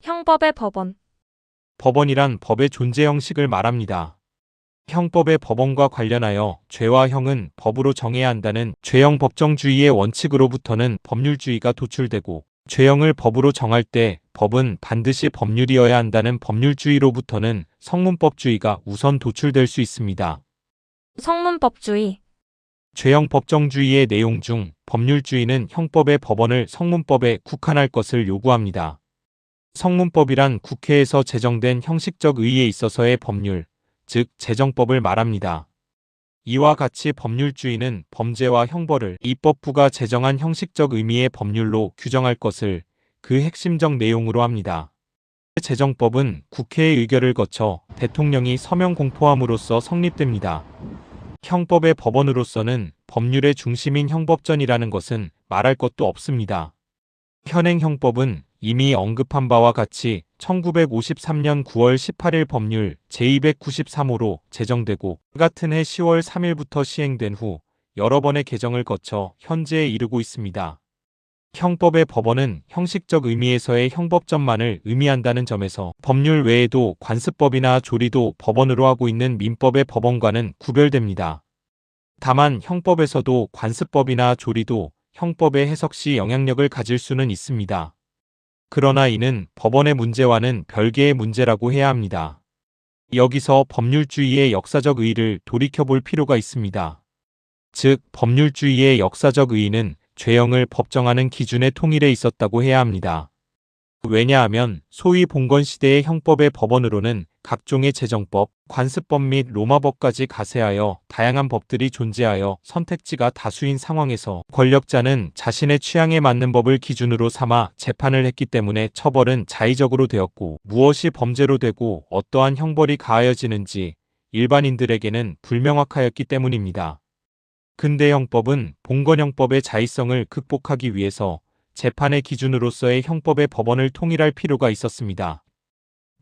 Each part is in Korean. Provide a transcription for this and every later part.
형법의 법원. 법원이란 법의 존재 형식을 말합니다. 형법의 법원과 관련하여 죄와 형은 법으로 정해야 한다는 죄형 법정주의의 원칙으로부터는 법률주의가 도출되고, 죄형을 법으로 정할 때 법은 반드시 법률이어야 한다는 법률주의로부터는 성문법주의가 우선 도출될 수 있습니다. 성문법주의. 죄형 법정주의의 내용 중 법률주의는 형법의 법원을 성문법에 국한할 것을 요구합니다. 성문법이란 국회에서 제정된 형식적 의의에 있어서의 법률, 즉 제정법을 말합니다. 이와 같이 법률주의는 범죄와 형벌을 입법부가 제정한 형식적 의미의 법률로 규정할 것을 그 핵심적 내용으로 합니다. 제정법은 국회의 의결을 거쳐 대통령이 서명 공포함으로써 성립됩니다. 형법의 법원으로서는 법률의 중심인 형법전이라는 것은 말할 것도 없습니다. 현행 형법은 이미 언급한 바와 같이 1953년 9월 18일 법률 제293호로 제정되고 같은 해 10월 3일부터 시행된 후 여러 번의 개정을 거쳐 현재에 이르고 있습니다. 형법의 법원은 형식적 의미에서의 형법전만을 의미한다는 점에서 법률 외에도 관습법이나 조리도 법원으로 하고 있는 민법의 법원과는 구별됩니다. 다만 형법에서도 관습법이나 조리도 형법의 해석 시 영향력을 가질 수는 있습니다. 그러나 이는 법원의 문제와는 별개의 문제라고 해야 합니다. 여기서 법률주의의 역사적 의의를 돌이켜볼 필요가 있습니다. 즉, 법률주의의 역사적 의의는 죄형을 법정하는 기준의 통일에 있었다고 해야 합니다. 왜냐하면 소위 봉건시대의 형법의 법원으로는 각종의 제정법, 관습법 및 로마법까지 가세하여 다양한 법들이 존재하여 선택지가 다수인 상황에서 권력자는 자신의 취향에 맞는 법을 기준으로 삼아 재판을 했기 때문에 처벌은 자의적으로 되었고, 무엇이 범죄로 되고 어떠한 형벌이 가하여지는지 일반인들에게는 불명확하였기 때문입니다. 근대형법은 봉건형법의 자의성을 극복하기 위해서 재판의 기준으로서의 형법의 법원을 통일할 필요가 있었습니다.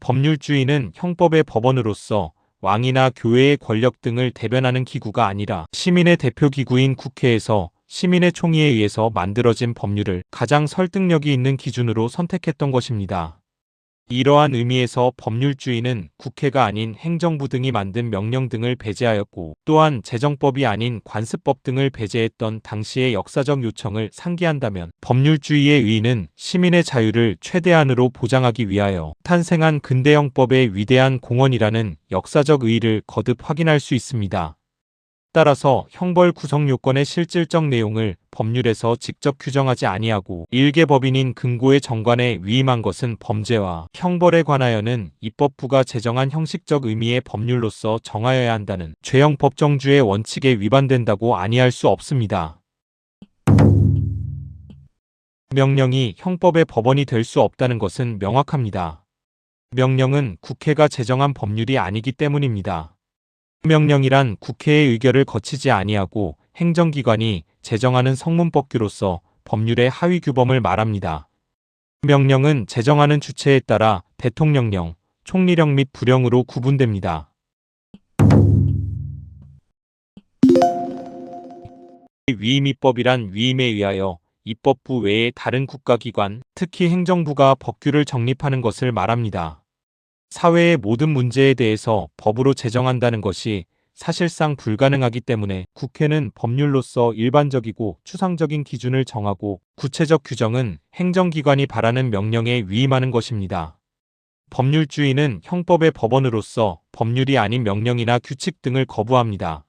법률주의는 형법의 법원으로서 왕이나 교회의 권력 등을 대변하는 기구가 아니라 시민의 대표기구인 국회에서 시민의 총의에 의해서 만들어진 법률을 가장 설득력이 있는 기준으로 선택했던 것입니다. 이러한 의미에서 법률주의는 국회가 아닌 행정부 등이 만든 명령 등을 배제하였고, 또한 제정법이 아닌 관습법 등을 배제했던 당시의 역사적 요청을 상기한다면 법률주의의 의의는 시민의 자유를 최대한으로 보장하기 위하여 탄생한 근대형법의 위대한 공헌이라는 역사적 의의를 거듭 확인할 수 있습니다. 따라서 형벌 구성 요건의 실질적 내용을 법률에서 직접 규정하지 아니하고 일개 법인인 금고의 정관에 위임한 것은 범죄와 형벌에 관하여는 입법부가 제정한 형식적 의미의 법률로서 정하여야 한다는 죄형 법정주의 원칙에 위반된다고 아니할 수 없습니다. 명령이 형법의 법원이 될 수 없다는 것은 명확합니다. 명령은 국회가 제정한 법률이 아니기 때문입니다. 명령이란 국회의 의결을 거치지 아니하고 행정기관이 제정하는 성문법규로서 법률의 하위 규범을 말합니다. 명령은 제정하는 주체에 따라 대통령령, 총리령 및 부령으로 구분됩니다. 위임입법이란 위임에 의하여 입법부 외의 다른 국가기관, 특히 행정부가 법규를 정립하는 것을 말합니다. 사회의 모든 문제에 대해서 법으로 제정한다는 것이 사실상 불가능하기 때문에 국회는 법률로서 일반적이고 추상적인 기준을 정하고, 구체적 규정은 행정기관이 바라는 명령에 위임하는 것입니다. 법률주의는 형법의 법원으로서 법률이 아닌 명령이나 규칙 등을 거부합니다.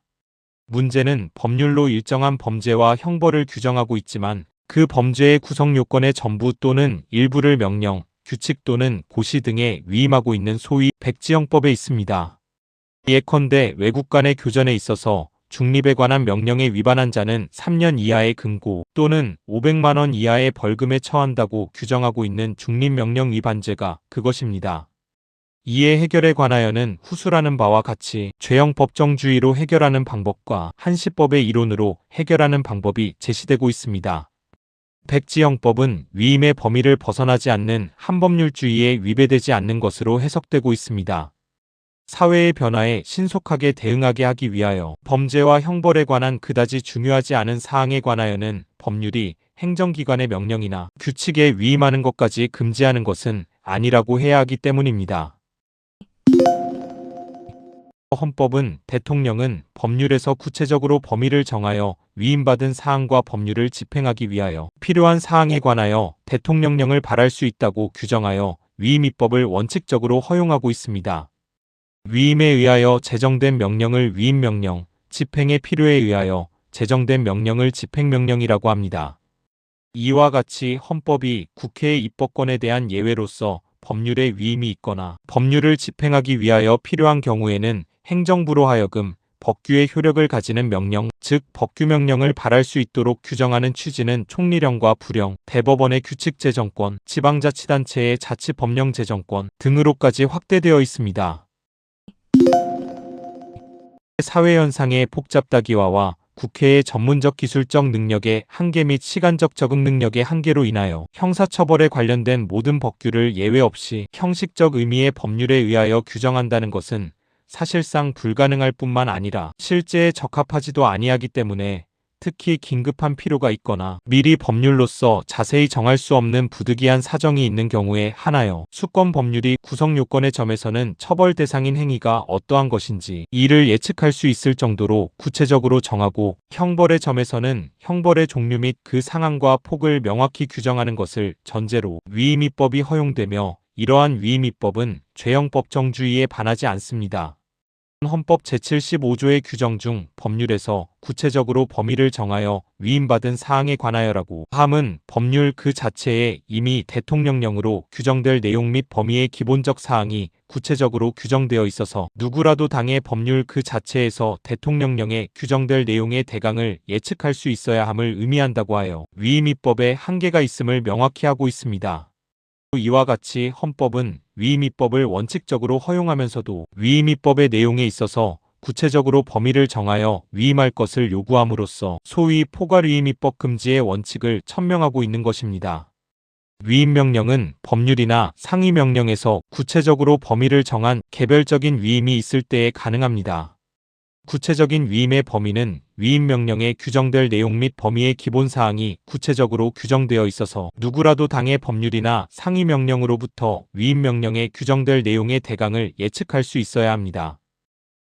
문제는 법률로 일정한 범죄와 형벌을 규정하고 있지만 그 범죄의 구성 요건의 전부 또는 일부를 명령, 규칙 또는 고시 등에 위임하고 있는 소위 백지형법에 있습니다. 예컨대 외국 간의 교전에 있어서 중립에 관한 명령에 위반한 자는 3년 이하의 금고 또는 500만 원 이하의 벌금에 처한다고 규정하고 있는 중립명령 위반죄가 그것입니다. 이에 해결에 관하여는 후수라는 바와 같이 죄형 법정주의로 해결하는 방법과 한시법의 이론으로 해결하는 방법이 제시되고 있습니다. 백지형법은 위임의 범위를 벗어나지 않는 한법률주의에 위배되지 않는 것으로 해석되고 있습니다. 사회의 변화에 신속하게 대응하게 하기 위하여 범죄와 형벌에 관한 그다지 중요하지 않은 사항에 관하여는 법률이 행정기관의 명령이나 규칙에 위임하는 것까지 금지하는 것은 아니라고 해야 하기 때문입니다. 헌법은 대통령은 법률에서 구체적으로 범위를 정하여 위임받은 사항과 법률을 집행하기 위하여 필요한 사항에 관하여 대통령령을 발할 수 있다고 규정하여 위임 입법을 원칙적으로 허용하고 있습니다. 위임에 의하여 제정된 명령을 위임명령, 집행의 필요에 의하여 제정된 명령을 집행명령이라고 합니다. 이와 같이 헌법이 국회의 입법권에 대한 예외로서 법률에 위임이 있거나 법률을 집행하기 위하여 필요한 경우에는 행정부로 하여금 법규의 효력을 가지는 명령, 즉 법규명령을 발할 수 있도록 규정하는 취지는 총리령과 부령, 대법원의 규칙제정권, 지방자치단체의 자치법령제정권 등으로까지 확대되어 있습니다. 사회현상의 복잡다기화와 국회의 전문적 기술적 능력의 한계 및 시간적 적응 능력의 한계로 인하여 형사처벌에 관련된 모든 법규를 예외 없이 형식적 의미의 법률에 의하여 규정한다는 것은 사실상 불가능할 뿐만 아니라 실제에 적합하지도 아니하기 때문에 특히 긴급한 필요가 있거나 미리 법률로서 자세히 정할 수 없는 부득이한 사정이 있는 경우에 한하여 수권 법률이 구성 요건의 점에서는 처벌 대상인 행위가 어떠한 것인지 이를 예측할 수 있을 정도로 구체적으로 정하고 형벌의 점에서는 형벌의 종류 및 그 상한과 폭을 명확히 규정하는 것을 전제로 위임입법이 허용되며 이러한 위임입법은 죄형법정주의에 반하지 않습니다. 헌법 제75조의 규정 중 법률에서 구체적으로 범위를 정하여 위임받은 사항에 관하여라고 함은 법률 그 자체에 이미 대통령령으로 규정될 내용 및 범위의 기본적 사항이 구체적으로 규정되어 있어서 누구라도 당의 법률 그 자체에서 대통령령에 규정될 내용의 대강을 예측할 수 있어야 함을 의미한다고 하여 위임입법에 한계가 있음을 명확히 하고 있습니다. 이와 같이 헌법은 위임입법을 원칙적으로 허용하면서도 위임입법의 내용에 있어서 구체적으로 범위를 정하여 위임할 것을 요구함으로써 소위 포괄위임입법 금지의 원칙을 천명하고 있는 것입니다. 위임명령은 법률이나 상위명령에서 구체적으로 범위를 정한 개별적인 위임이 있을 때에 가능합니다. 구체적인 위임의 범위는 위임명령에 규정될 내용 및 범위의 기본사항이 구체적으로 규정되어 있어서 누구라도 당의 법률이나 상위명령으로부터 위임명령에 규정될 내용의 대강을 예측할 수 있어야 합니다.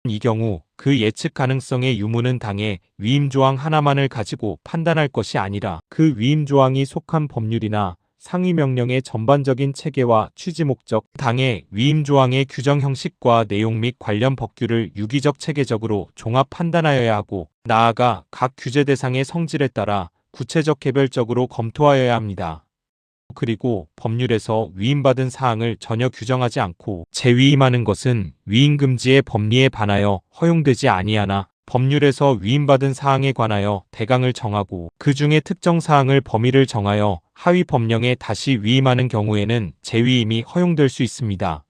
이 경우 그 예측 가능성의 유무는 당의 위임조항 하나만을 가지고 판단할 것이 아니라 그 위임조항이 속한 법률이나 상위명령의 전반적인 체계와 취지 목적, 당의 위임조항의 규정 형식과 내용 및 관련 법규를 유기적 체계적으로 종합 판단하여야 하고 나아가 각 규제 대상의 성질에 따라 구체적 개별적으로 검토하여야 합니다. 그리고 법률에서 위임받은 사항을 전혀 규정하지 않고 재위임하는 것은 위임금지의 법리에 반하여 허용되지 아니하나 법률에서 위임받은 사항에 관하여 대강을 정하고 그 중에 특정 사항을 범위를 정하여 하위 법령에 다시 위임하는 경우에는 재위임이 허용될 수 있습니다.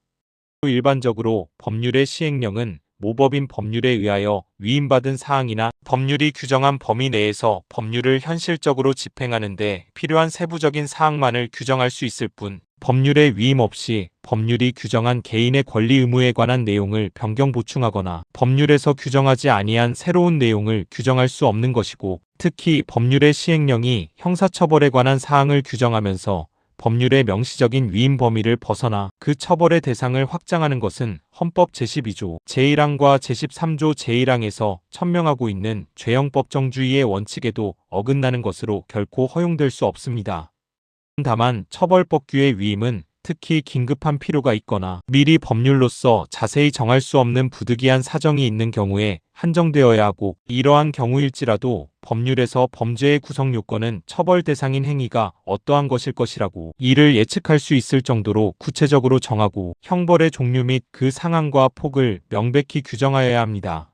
일반적으로 법률의 시행령은 모법인 법률에 의하여 위임받은 사항이나 법률이 규정한 범위 내에서 법률을 현실적으로 집행하는 데 필요한 세부적인 사항만을 규정할 수 있을 뿐 법률의 위임 없이 법률이 규정한 개인의 권리 의무에 관한 내용을 변경 보충하거나 법률에서 규정하지 아니한 새로운 내용을 규정할 수 없는 것이고 특히 법률의 시행령이 형사처벌에 관한 사항을 규정하면서 법률의 명시적인 위임 범위를 벗어나 그 처벌의 대상을 확장하는 것은 헌법 제12조 제1항과 제13조 제1항에서 천명하고 있는 죄형법정주의의 원칙에도 어긋나는 것으로 결코 허용될 수 없습니다. 다만 처벌법규의 위임은 특히 긴급한 필요가 있거나 미리 법률로서 자세히 정할 수 없는 부득이한 사정이 있는 경우에 한정되어야 하고 이러한 경우일지라도 법률에서 범죄의 구성 요건은 처벌 대상인 행위가 어떠한 것일 것이라고 이를 예측할 수 있을 정도로 구체적으로 정하고 형벌의 종류 및 그 상한과 폭을 명백히 규정하여야 합니다.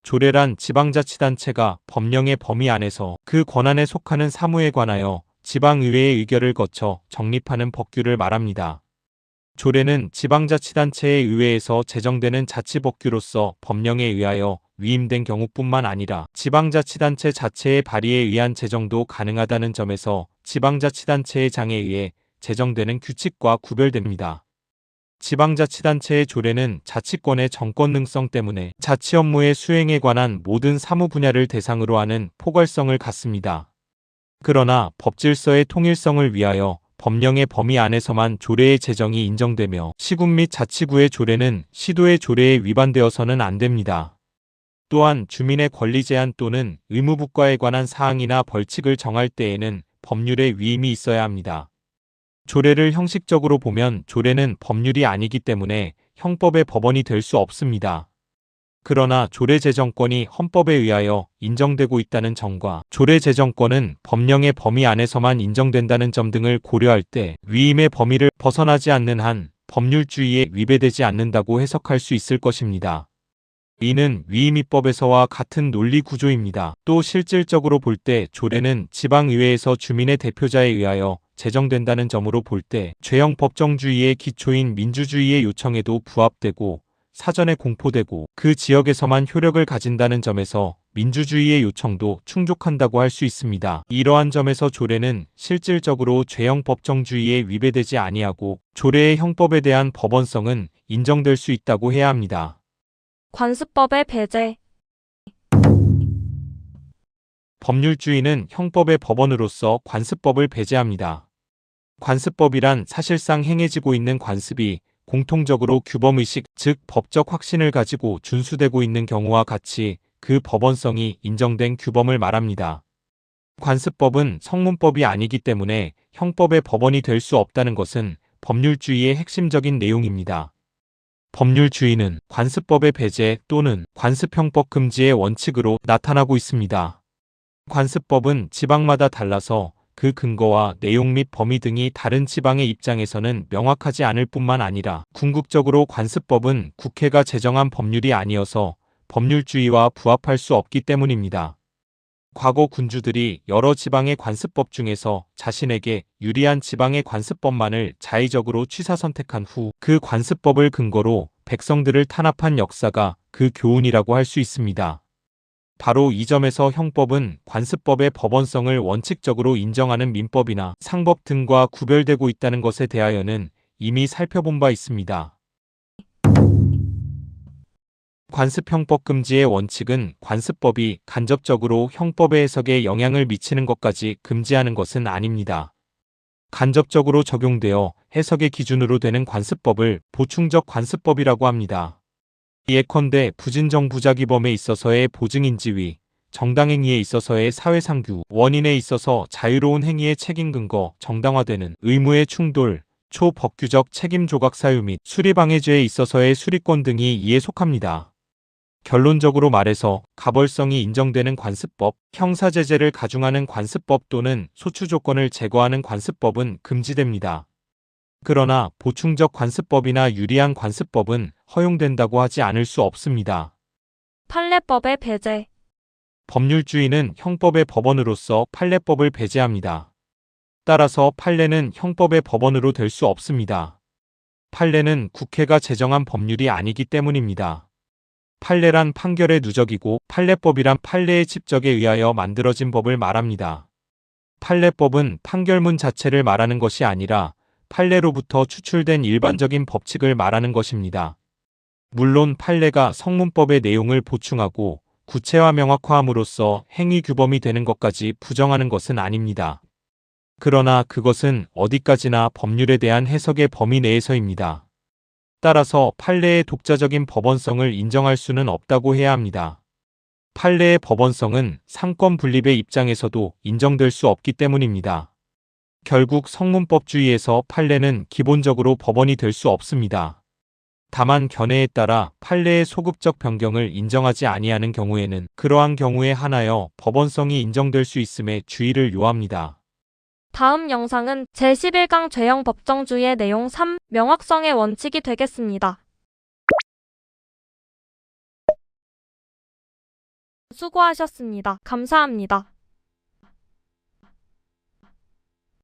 조례란 지방자치단체가 법령의 범위 안에서 그 권한에 속하는 사무에 관하여 지방의회의 의결을 거쳐 정립하는 법규를 말합니다. 조례는 지방자치단체의 의회에서 제정되는 자치법규로서 법령에 의하여 위임된 경우뿐만 아니라 지방자치단체 자체의 발의에 의한 제정도 가능하다는 점에서 지방자치단체의 장에 의해 제정되는 규칙과 구별됩니다. 지방자치단체의 조례는 자치권의 정권능성 때문에 자치 업무의 수행에 관한 모든 사무 분야를 대상으로 하는 포괄성을 갖습니다. 그러나 법질서의 통일성을 위하여 법령의 범위 안에서만 조례의 제정이 인정되며 시군 및 자치구의 조례는 시도의 조례에 위반되어서는 안 됩니다. 또한 주민의 권리 제한 또는 의무부과에 관한 사항이나 벌칙을 정할 때에는 법률의 위임이 있어야 합니다. 조례를 형식적으로 보면 조례는 법률이 아니기 때문에 형법의 법원이 될 수 없습니다. 그러나 조례 제정권이 헌법에 의하여 인정되고 있다는 점과 조례 제정권은 법령의 범위 안에서만 인정된다는 점 등을 고려할 때 위임의 범위를 벗어나지 않는 한 법률주의에 위배되지 않는다고 해석할 수 있을 것입니다. 이는 위임입법에서와 같은 논리 구조입니다. 또 실질적으로 볼 때 조례는 지방의회에서 주민의 대표자에 의하여 제정된다는 점으로 볼 때 죄형 법정주의의 기초인 민주주의의 요청에도 부합되고 사전에 공포되고 그 지역에서만 효력을 가진다는 점에서 민주주의의 요청도 충족한다고 할 수 있습니다. 이러한 점에서 조례는 실질적으로 죄형 법정주의에 위배되지 아니하고 조례의 형법에 대한 법원성은 인정될 수 있다고 해야 합니다. 관습법의 배제. 법률주의는 형법의 법원으로서 관습법을 배제합니다. 관습법이란 사실상 행해지고 있는 관습이 공통적으로 규범의식, 즉 법적 확신을 가지고 준수되고 있는 경우와 같이 그 법원성이 인정된 규범을 말합니다. 관습법은 성문법이 아니기 때문에 형법의 법원이 될 수 없다는 것은 법률주의의 핵심적인 내용입니다. 법률주의는 관습법의 배제 또는 관습형법 금지의 원칙으로 나타나고 있습니다. 관습법은 지방마다 달라서 그 근거와 내용 및 범위 등이 다른 지방의 입장에서는 명확하지 않을 뿐만 아니라 궁극적으로 관습법은 국회가 제정한 법률이 아니어서 법률주의와 부합할 수 없기 때문입니다. 과거 군주들이 여러 지방의 관습법 중에서 자신에게 유리한 지방의 관습법만을 자의적으로 취사 선택한 후 그 관습법을 근거로 백성들을 탄압한 역사가 그 교훈이라고 할 수 있습니다. 바로 이 점에서 형법은 관습법의 법원성을 원칙적으로 인정하는 민법이나 상법 등과 구별되고 있다는 것에 대하여는 이미 살펴본 바 있습니다. 관습형법 금지의 원칙은 관습법이 간접적으로 형법의 해석에 영향을 미치는 것까지 금지하는 것은 아닙니다. 간접적으로 적용되어 해석의 기준으로 되는 관습법을 보충적 관습법이라고 합니다. 예컨대 부진정부자기범에 있어서의 보증인지위, 정당행위에 있어서의 사회상규, 원인에 있어서 자유로운 행위의 책임 근거, 정당화되는 의무의 충돌, 초법규적 책임 조각 사유 및 수리방해죄에 있어서의 수리권 등이 이에 속합니다. 결론적으로 말해서 가벌성이 인정되는 관습법, 형사제재를 가중하는 관습법 또는 소추조건을 제거하는 관습법은 금지됩니다. 그러나 보충적 관습법이나 유리한 관습법은 허용된다고 하지 않을 수 없습니다. 판례법의 배제. 법률주의는 형법의 법원으로서 판례법을 배제합니다. 따라서 판례는 형법의 법원으로 될 수 없습니다. 판례는 국회가 제정한 법률이 아니기 때문입니다. 판례란 판결의 누적이고 판례법이란 판례의 칩적에 의하여 만들어진 법을 말합니다. 판례법은 판결문 자체를 말하는 것이 아니라 판례로부터 추출된 일반적인 법칙을 말하는 것입니다. 물론 판례가 성문법의 내용을 보충하고 구체화 명확화함으로써 행위 규범이 되는 것까지 부정하는 것은 아닙니다. 그러나 그것은 어디까지나 법률에 대한 해석의 범위 내에서입니다. 따라서 판례의 독자적인 법원성을 인정할 수는 없다고 해야 합니다. 판례의 법원성은 상권 분립의 입장에서도 인정될 수 없기 때문입니다. 결국 성문법주의에서 판례는 기본적으로 법원이 될 수 없습니다. 다만 견해에 따라 판례의 소급적 변경을 인정하지 아니하는 경우에는 그러한 경우에 한하여 법원성이 인정될 수 있음에 주의를 요합니다. 다음 영상은 제11강 죄형 법정주의의 내용 3. 명확성의 원칙이 되겠습니다. 수고하셨습니다. 감사합니다.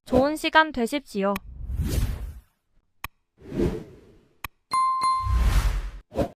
좋은 시간 되십시오.